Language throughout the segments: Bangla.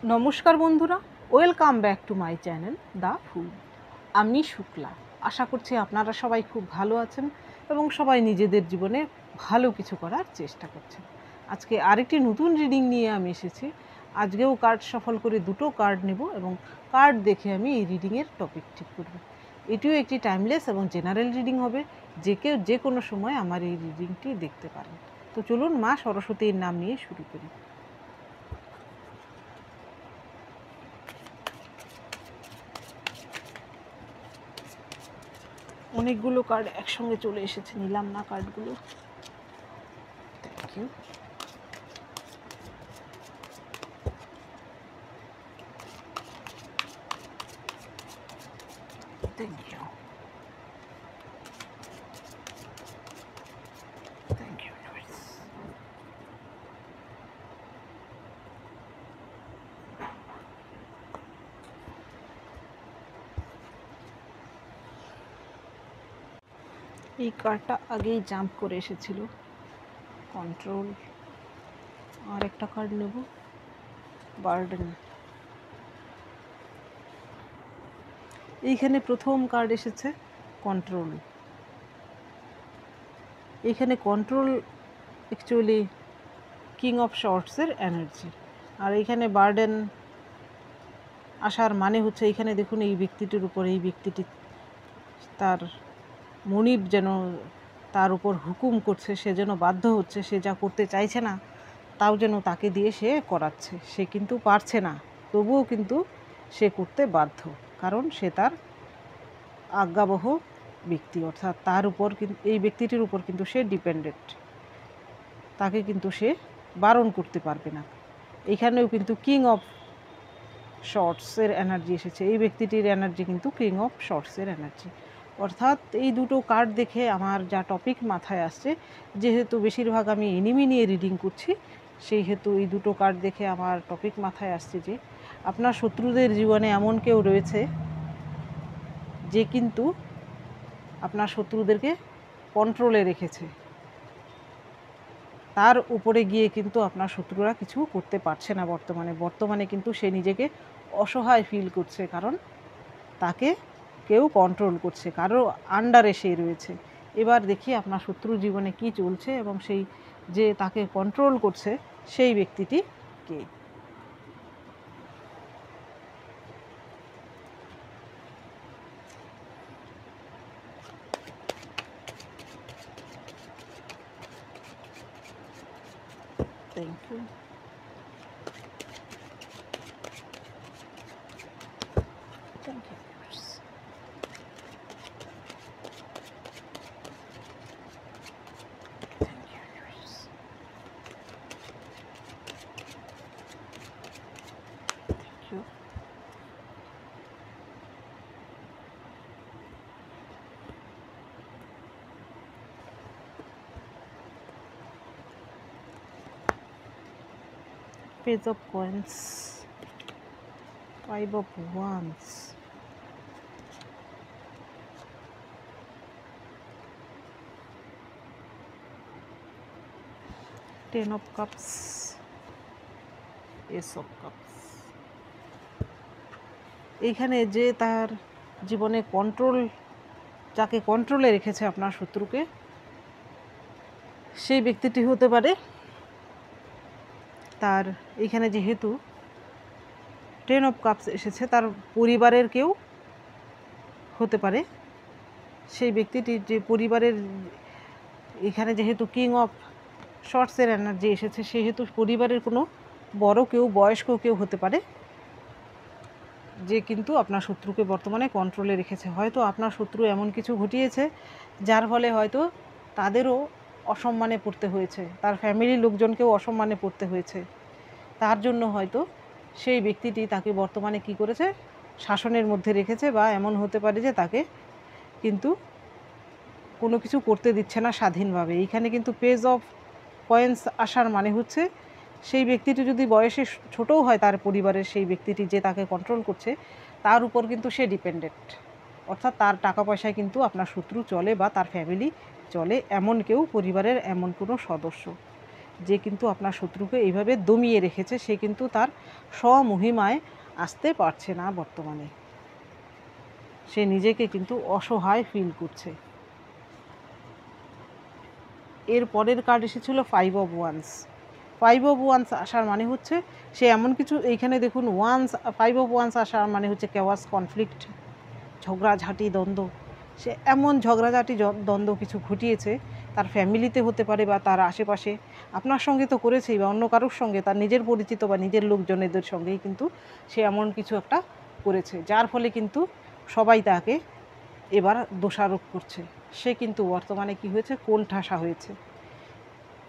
নমস্কার বন্ধুরা, welcome back to my channel the full. আমি শুক্লা। আশা করছি আপনারা সবাই খুব ভালো আছেন এবং সবাই নিজেদের জীবনে ভালো কিছু করার চেষ্টা করছেন। আজকে আরেকটি নতুন রিডিং নিয়ে আমি এসেছি। আজকেও কার্ড সফল করে দুটো কার্ড নেব এবং কার্ড দেখে আমি এই রিডিংয়ের টপিক ঠিক করব। এটিও একটি টাইমলেস এবং জেনারেল রিডিং হবে, যে কেউ যে কোনো সময় আমার এই রিডিংটি দেখতে পারেন। তো চলুন মা সরস্বতীর নাম নিয়ে শুরু করি। অনেকগুলো কার্ড একসঙ্গে চলে এসেছে, নিলাম না কার্ডগুলো। Thank you. Thank you. Thank you. এই কার্ডটা আগেই জাম্প করে এসেছিল, কন্ট্রোল। আর একটা কার্ড নেব, বার্ডেন। এইখানে প্রথম কার্ড এসেছে কন্ট্রোল। এইখানে কন্ট্রোল অ্যাকচুয়ালি কিং অফ শর্টসের এনার্জি, আর এইখানে বার্ডেন আসার মানে হচ্ছে এইখানে দেখুন এই ব্যক্তিটির উপর, এই ব্যক্তিটি তার মনিব যেন তার উপর হুকুম করছে, সে যেন বাধ্য হচ্ছে, সে যা করতে চাইছে না তাও যেন তাকে দিয়ে সে করাচ্ছে। সে কিন্তু পারছে না, তবুও কিন্তু সে করতে বাধ্য, কারণ সে তার আজ্ঞাবহ ব্যক্তি, অর্থাৎ তার উপর কিন্তু এই ব্যক্তিটির উপর কিন্তু সে ডিপেন্ডেন্ট, তাকে কিন্তু সে বারণ করতে পারবে না। এখানেও কিন্তু কিং অফ শর্টসের এনার্জি এসেছে, এই ব্যক্তিটির এনার্জি কিন্তু কিং অফ শর্টসের এনার্জি। অর্থাৎ এই দুটো কার্ড দেখে আমার যা টপিক মাথায় আসছে, যেহেতু বেশিরভাগ আমি এনিমি নিয়ে রিডিং করছি, সেই হেতু এই দুটো কার্ড দেখে আমার টপিক মাথায় আসছে যে আপনার শত্রুদের জীবনে এমন কেউ রয়েছে যে কিন্তু আপনার শত্রুদেরকে কন্ট্রোলে রেখেছে, তার উপরে গিয়ে কিন্তু আপনার শত্রুরা কিছু করতে পারছে না। বর্তমানে কিন্তু সে নিজেকে অসহায় ফিল করছে, কারণ তাকে কেউ কন্ট্রোল করছে, কারো আন্ডারে সে রয়েছে। এবার দেখি আপনার শত্রু জীবনে কি চলছে এবং সেই যে তাকে কন্ট্রোল করছে সেই ব্যক্তিটি কে। Thank you. Thank you. Page of Coins, Five of Wands, Ten of Cups, Ace of Cups। এইখানে যে তার জীবনে যাকে কন্ট্রোলে রেখেছে আপনার শত্রুকে, সেই ব্যক্তিটি হতে পারে তার, এইখানে যেহেতু টেন অফ কাপস এসেছে, তার পরিবারের কেউ হতে পারে সেই ব্যক্তিটি, যে পরিবারের, এখানে যেহেতু কিং অফ শর্টসের এনার্জি এসেছে, সেহেতু পরিবারের কোনো বড় কেউ, বয়স্ক কেউ হতে পারে যে কিন্তু আপনার শত্রুকে বর্তমানে কন্ট্রোলে রেখেছে। হয়তো আপনার শত্রু এমন কিছু ঘটিয়েছে যার ফলে হয়তো তাদেরও অসম্মানে পড়তে হয়েছে, তার ফ্যামিলির লোকজনকেও অসম্মানে পড়তে হয়েছে, তার জন্য হয়তো সেই ব্যক্তিটি তাকে বর্তমানে কি করেছে, শাসনের মধ্যে রেখেছে, বা এমন হতে পারে যে তাকে কিন্তু কোনো কিছু করতে দিচ্ছে না স্বাধীনভাবে। এইখানে কিন্তু পেজ অফ কয়েন্স আসার মানে হচ্ছে সেই ব্যক্তিটি যদি বয়সে ছোটও হয়, তার পরিবারের সেই ব্যক্তিটি যে তাকে কন্ট্রোল করছে তার উপর কিন্তু সে ডিপেন্ডেন্ট, অর্থাৎ তার টাকা পয়সায় কিন্তু আপনার শত্রু চলে বা তার ফ্যামিলি চলে, এমন কেউ পরিবারের এমন কোনো সদস্য। যে কিন্তু আপনার শত্রুকে এইভাবে দমিয়ে রেখেছে, সে কিন্তু তার স্বমহিমায় আসতে পারছে না বর্তমানে। সে নিজেকে কিন্তু অসহায় ফিল করছে। এর পরের কার্ড এসেছিল 5 অফ ওয়ান্স। 5 অফ ওয়ান্স আসার মানে হচ্ছে সে এমন কিছু, এইখানে দেখুন 5 অফ ওয়ান্স আসার মানে হচ্ছে কেওয়াস, কনফ্লিক্ট, ঝগড়াঝাটি, দ্বন্দ্ব। সে এমন ঝগড়াঝাটি দ্বন্দ্ব কিছু ঘটিয়েছে, তার ফ্যামিলিতে হতে পারে বা তার আশেপাশে, আপনার সঙ্গে তো করেছেই বা অন্য কারোর সঙ্গে, তার নিজের পরিচিত বা নিজের লোকজনেদের সঙ্গেই কিন্তু সে এমন কিছু একটা করেছে, যার ফলে কিন্তু সবাই তাকে এবার দোষারোপ করছে। সে কিন্তু বর্তমানে কি হয়েছে, কোণঠাসা হয়েছে।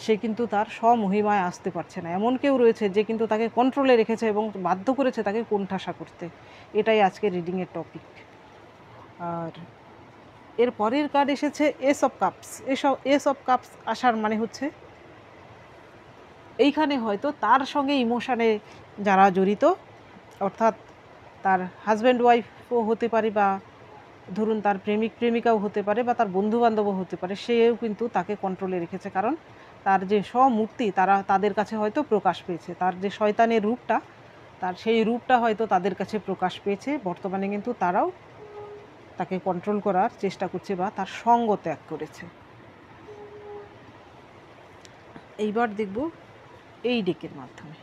সে কিন্তু তার স্বমহিমায় আসতে পারছে না। এমন কেউ রয়েছে যে কিন্তু তাকে কন্ট্রোলে রেখেছে এবং বাধ্য করেছে তাকে কোণঠাসা করতে। এটাই আজকে রিডিংয়ের টপিক। আর এর পরের কার্ড এসেছে S of cups. S of cups আসার মানে হচ্ছে এইখানে হয়তো তার সঙ্গে ইমোশানে যারা জড়িত, অর্থাৎ তার হাজব্যান্ড ওয়াইফও হতে পারে বা ধরুন তার প্রেমিক প্রেমিকাও হতে পারে বা তার বন্ধুবান্ধবও হতে পারে, সেও কিন্তু তাকে কন্ট্রোলে রেখেছে। কারণ তার যে স্বমূর্তি তাদের কাছে হয়তো প্রকাশ পেয়েছে, তার যে শয়তানের রূপটা, তার সেই রূপটা হয়তো তাদের কাছে প্রকাশ পেয়েছে। বর্তমানে কিন্তু তারাও তাকে কন্ট্রোল করার চেষ্টা করছে বা তার সঙ্গ ত্যাগ করেছে। এইবার দেখব এই ডেকের মাধ্যমে।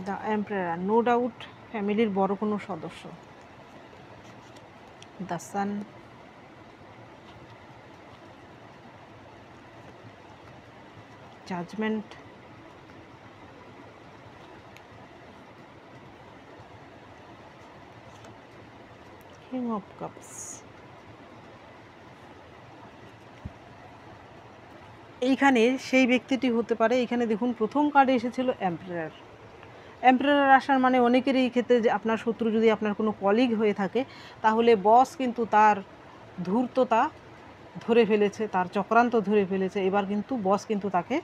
দ্য এম্পারার, নো ডাউট ফ্যামিলির বড় কোনো সদস্য। The sun, judgement, king of cups. এইখানে সেই ব্যক্তিটি হতে পারে, এখানে দেখুন প্রথম কার্ডে এসেছিল এম্পারার। এম্পারার আসার মানে অনেকেরই ক্ষেত্রে যে আপনার শত্রু যদি আপনার কোনো কলিগ হয়ে থাকে, তাহলে বস কিন্তু তার ধূর্ততা ধরে ফেলেছে, তার চক্রান্ত ধরে ফেলেছে। এবার কিন্তু বস কিন্তু তাকে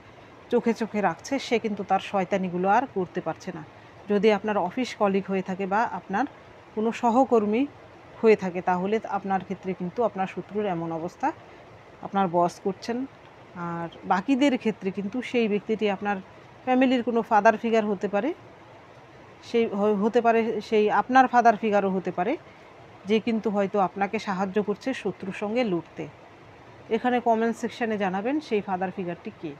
চোখে চোখে রাখছে, সে কিন্তু তার শয়তানিগুলো আর করতে পারছে না। যদি আপনার অফিস কলিগ হয়ে থাকে বা আপনার কোনো সহকর্মী হয়ে থাকে, তাহলে আপনার ক্ষেত্রে কিন্তু আপনার শত্রুর এমন অবস্থা আপনার বস করছেন। আর বাকিদের ক্ষেত্রে কিন্তু সেই ব্যক্তিটি আপনার ফ্যামিলির কোনো ফাদার ফিগার হতে পারে, সেই আপনার ফাদার ফিগারও হতে পারে, যে কিন্তু হয়তো আপনাকে সাহায্য করছে শত্রুর সঙ্গে লড়তে। এখানে কমেন্ট সেকশানে জানাবেন সেই ফাদার ফিগারটি কে।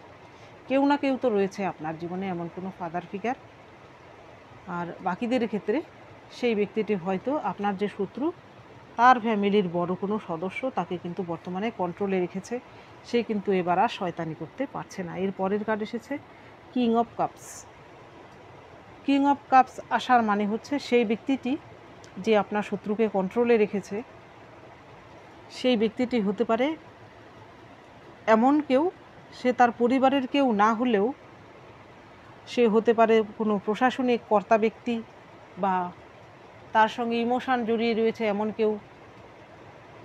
কেউ না কেউ তো রয়েছে আপনার জীবনে এমন কোনো ফাদার ফিগার। আর বাকিদের ক্ষেত্রে সেই ব্যক্তিটি হয়তো আপনার যে শত্রু, তার ফ্যামিলির বড় কোনো সদস্য, তাকে কিন্তু বর্তমানে কন্ট্রোলে রেখেছে। সে কিন্তু এবার আর শয়তানি করতে পারছে না। এর পরের কার্ড এসেছে king of cups. King of cups আসার মানে হচ্ছে সেই ব্যক্তিটি যে আপনার শত্রুকে কন্ট্রোলে রেখেছে, সেই ব্যক্তিটি হতে পারে এমন কেউ, সে তার পরিবারের কেউ না হলেও সে হতে পারে কোনো প্রশাসনিক কর্তা ব্যক্তি বা তার সঙ্গে ইমোশান জড়িয়ে রয়েছে এমন কেউ,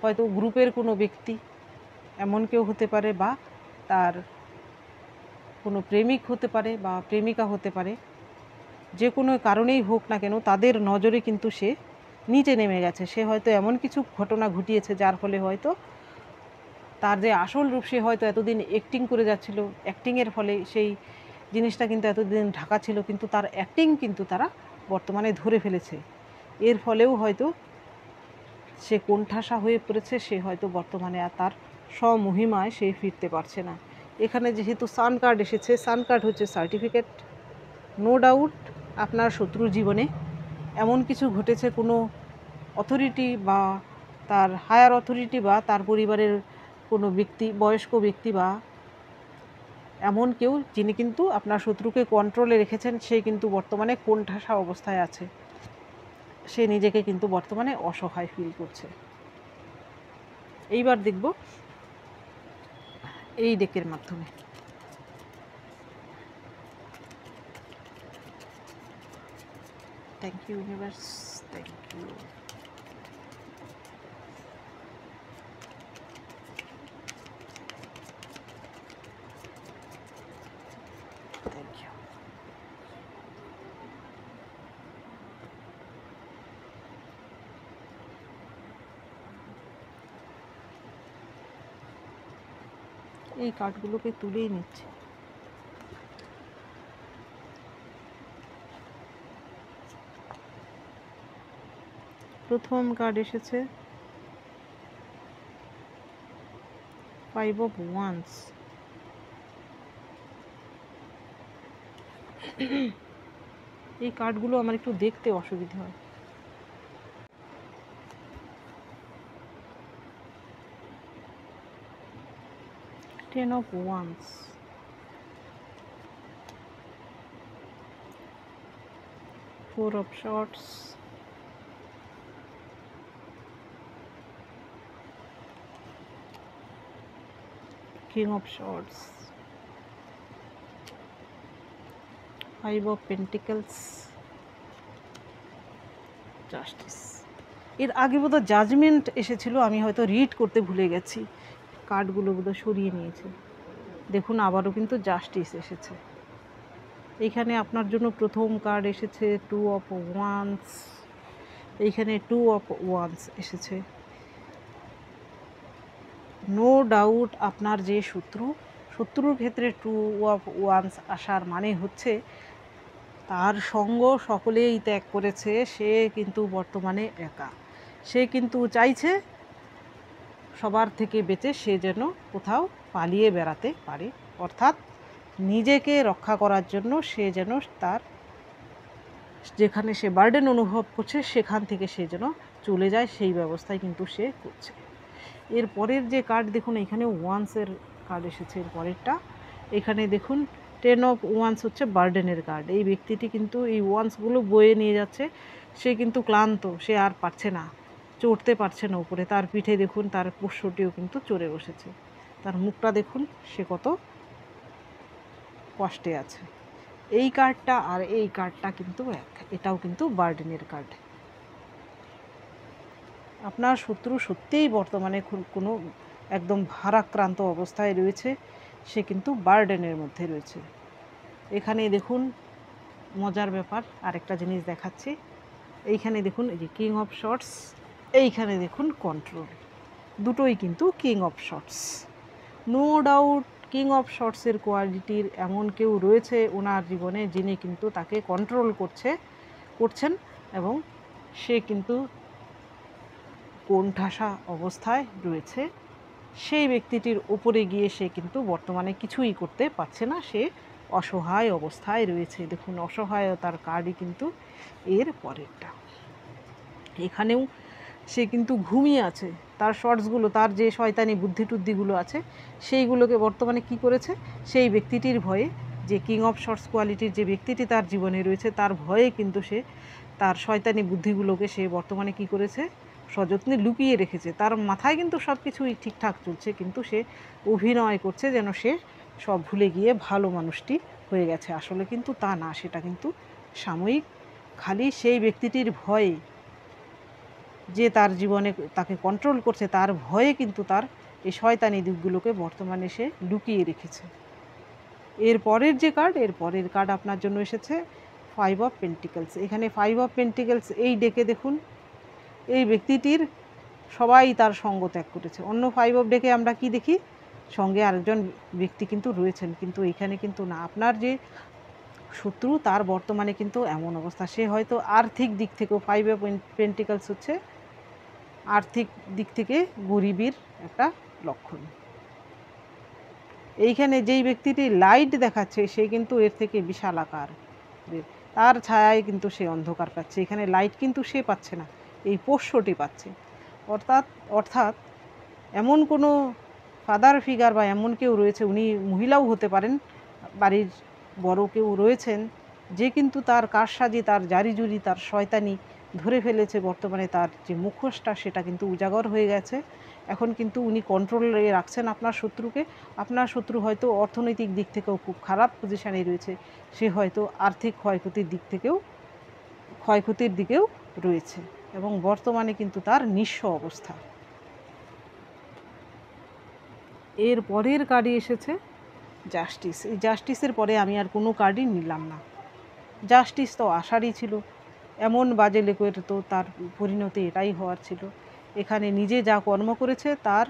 হয়তো গ্রুপের কোনো ব্যক্তি এমন কেউ হতে পারে, বা তার কোনো প্রেমিক হতে পারে বা প্রেমিকা হতে পারে। যে কোনো কারণেই হোক না কেন, তাদের নজরে কিন্তু সে নিচে নেমে গেছে। সে হয়তো এমন কিছু ঘটনা ঘটিয়েছে যার ফলে হয়তো তার যে আসল রূপ, সে হয়তো এতদিন অ্যাক্টিং করে যাচ্ছিল, অ্যাক্টিংয়ের ফলে সেই জিনিসটা কিন্তু এতদিন ঢাকা ছিল, কিন্তু তার অ্যাক্টিং কিন্তু তারা বর্তমানে ধরে ফেলেছে। এর ফলেও হয়তো সে কোণঠাসা হয়ে পড়েছে, সে হয়তো বর্তমানে আর তার স্বমহিমায় সে ফিরতে পারছে না। এখানে যেহেতু সান কার্ড এসেছে, সান কার্ড হচ্ছে সার্টিফিকেট। নো ডাউট আপনার শত্রুর জীবনে এমন কিছু ঘটেছে, কোনো অথরিটি বা তার হায়ার অথরিটি বা তার পরিবারের কোনো ব্যক্তি, বয়স্ক ব্যক্তি বা এমন কেউ যিনি কিন্তু আপনার শত্রুকে কন্ট্রোলে রেখেছেন, সে কিন্তু বর্তমানে কোণঠাসা অবস্থায় আছে, সে নিজেকে কিন্তু বর্তমানে অসহায় ফিল করছে। এইবার দেখব এই ডেকের মাধ্যমে। Thank you universe, thank you. Thank you. এই কার্ডগুলোকে তুলেই নিচ্ছি। প্রথম কার্ড এসেছে 5 of Wands। এই কার্ডগুলো আমার একটু দেখতে অসুবিধা হয়। 10 of Wands, 4 of Swords, King of Swords, 5 of Pentacles, Justice। এর আগে বোধহয় জাজমেন্ট এসেছিল, আমি হয়তো রিড করতে ভুলে গেছি, কার্ডগুলো বোধহয় সরিয়ে নিয়েছে। দেখুন আবারও কিন্তু জাস্টিস এসেছে। এইখানে আপনার জন্য প্রথম কার্ড এসেছে 2 of Wands, এইখানে 2 of Wands এসেছে। নো ডাউট আপনার যে শত্রুর ক্ষেত্রে 2 of Wands আসার মানে হচ্ছে তার সঙ্গ সকলেই ত্যাগ করেছে, সে কিন্তু বর্তমানে একা। সে কিন্তু চাইছে সবার থেকে বেঁচে সে যেন কোথাও পালিয়ে বেড়াতে পারে, অর্থাৎ নিজেকে রক্ষা করার জন্য সে যেন তার যেখানে সে বার্ডেন অনুভব করছে সেখান থেকে সে যেন চলে যায়, সেই ব্যবস্থাই কিন্তু সে করছে। এর পরের যে কার্ড দেখুন, এখানে ওয়ান্সের কার্ড এসেছে। এর পরেরটা এখানে দেখুন 10 of Wands হচ্ছে বার্ডেনের কার্ড। এই ব্যক্তিটি কিন্তু এই ওয়ান্সগুলো বয়ে নিয়ে যাচ্ছে, সে কিন্তু ক্লান্ত, সে আর পারছে না, চড়তে পারছে না উপরে। তার পিঠে দেখুন তার পোষ্যটিও কিন্তু চড়ে বসেছে, তার মুখটা দেখুন সে কত কষ্টে আছে। এই কার্ডটা আর এই কার্ডটা কিন্তু এক, এটাও কিন্তু বার্ডেনের কার্ড। আপনার শত্রু সত্যিই বর্তমানে কোনো একদম ভারাক্রান্ত অবস্থায় রয়েছে, সে কিন্তু বার্ডেনের মধ্যে রয়েছে। এখানে দেখুন মজার ব্যাপার, আরেকটা জিনিস দেখাচ্ছি। এইখানে দেখুন এই যে কিং অফ শর্টস, এইখানে দেখুন কন্ট্রোল, দুটোই কিন্তু king of shorts. No doubt king of শর্টসের কোয়ালিটির এমন কেউ রয়েছে ওনার জীবনে যিনি কিন্তু তাকে কন্ট্রোল করছেন, এবং সে কিন্তু কোণঠাসা অবস্থায় রয়েছে। সেই ব্যক্তিটির উপরে গিয়ে সে কিন্তু বর্তমানে কিছুই করতে পারছে না, সে অসহায় অবস্থায় রয়েছে। দেখুন অসহায়তার কার্ডই কিন্তু এর পরেরটা। এখানেও সে কিন্তু ঘুমিয়ে আছে, তার শর্টসগুলো, তার যে শয়তানি বুদ্ধি টুদ্ধিগুলো আছে সেইগুলোকে বর্তমানে কি করেছে, সেই ব্যক্তিটির ভয়ে, যে কিং অফ শর্টস কোয়ালিটির যে ব্যক্তিটি তার জীবনে রয়েছে তার ভয়ে কিন্তু সে তার শয়তানি বুদ্ধিগুলোকে সে বর্তমানে কি করেছে, সযত্নে লুকিয়ে রেখেছে। তার মাথায় কিন্তু সব কিছুই ঠিকঠাক চলছে, কিন্তু সে অভিনয় করছে যেন সে সব ভুলে গিয়ে ভালো মানুষটি হয়ে গেছে। আসলে কিন্তু তা না, সেটা কিন্তু সাময়িক। খালি সেই ব্যক্তিটির ভয়ে, যে তার জীবনে তাকে কন্ট্রোল করছে, তার ভয়ে কিন্তু তার এই শয়তানি দিকগুলোকে বর্তমানে সে লুকিয়ে রেখেছে। এর পরের যে কার্ড, এর পরের কার্ড আপনার জন্য এসেছে 5 of Pentacles। এখানে 5 of Pentacles এই ডেকে দেখুন এই ব্যক্তিটির সবাই তার সঙ্গ ত্যাগ করেছে। অন্য 5 of ডেকে আমরা কি দেখি, সঙ্গে আরেকজন ব্যক্তি কিন্তু রয়েছেন, কিন্তু এখানে কিন্তু না। আপনার যে শত্রু তার বর্তমানে কিন্তু এমন অবস্থা, সে হয়তো আর্থিক দিক থেকেও 5 of Pentacles হচ্ছে আর্থিক দিক থেকে গরিবের একটা লক্ষণ। এইখানে যেই ব্যক্তিটি লাইট দেখাচ্ছে সে কিন্তু এর থেকে বিশাল আকার, তার ছায়ায় কিন্তু সে অন্ধকার পাচ্ছে। এখানে লাইট কিন্তু সে পাচ্ছে না, এই পোষ্যটি পাচ্ছে। অর্থাৎ এমন কোনো ফাদার ফিগার বা এমন কেউ রয়েছে, উনি মহিলাও হতে পারেন, বাড়ির বড় কেউ রয়েছেন, যে কিন্তু তার কারসাজি, তার জারিজুরি, তার শয়তানি ধরে ফেলেছে। বর্তমানে তার যে মুখোশটা সেটা কিন্তু উজাগর হয়ে গেছে। এখন কিন্তু উনি কন্ট্রোলে রাখছেন আপনার শত্রুকে। আপনার শত্রু হয়তো অর্থনৈতিক দিক থেকেও খুব খারাপ পজিশানে রয়েছে, সে হয়তো আর্থিক ক্ষয়ক্ষতির দিকেও রয়েছে, এবং বর্তমানে কিন্তু তার নিঃস্ব অবস্থা। এর পরের কার্ডই এসেছে জাস্টিস। এই জাস্টিসের পরে আমি আর কোনো কার্ডই নিলাম না। জাস্টিস তো আসারই ছিল, এমন বাজে লোকের তো তার পরিণতি এটাই হওয়ার ছিল। এখানে নিজে যা কর্ম করেছে তার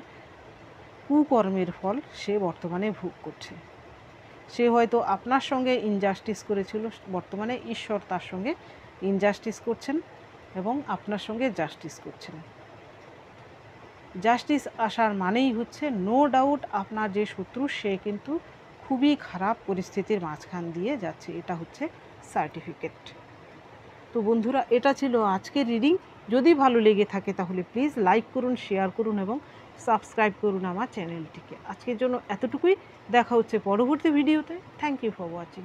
কুকর্মের ফল সে বর্তমানে ভোগ করছে। সে হয়তো আপনার সঙ্গে ইনজাস্টিস করেছিল, বর্তমানে ঈশ্বর তার সঙ্গে ইনজাস্টিস করছেন এবং আপনার সঙ্গে জাস্টিস করছেন। জাস্টিস আসার মানেই হচ্ছে নো ডাউট আপনার যে শত্রু সে কিন্তু খুবই খারাপ পরিস্থিতির মাঝখান দিয়ে যাচ্ছে, এটা হচ্ছে সার্টিফিকেট। তো বন্ধুরা, এটা ছিল আজকের রিডিং। যদি ভালো লেগে থাকে তাহলে প্লিজ লাইক করুন, শেয়ার করুন এবং সাবস্ক্রাইব করুন আমার চ্যানেলটিকে। আজকের জন্য এতটুকুই, দেখা হচ্ছে পরবর্তী ভিডিওতে। Thank you for watching.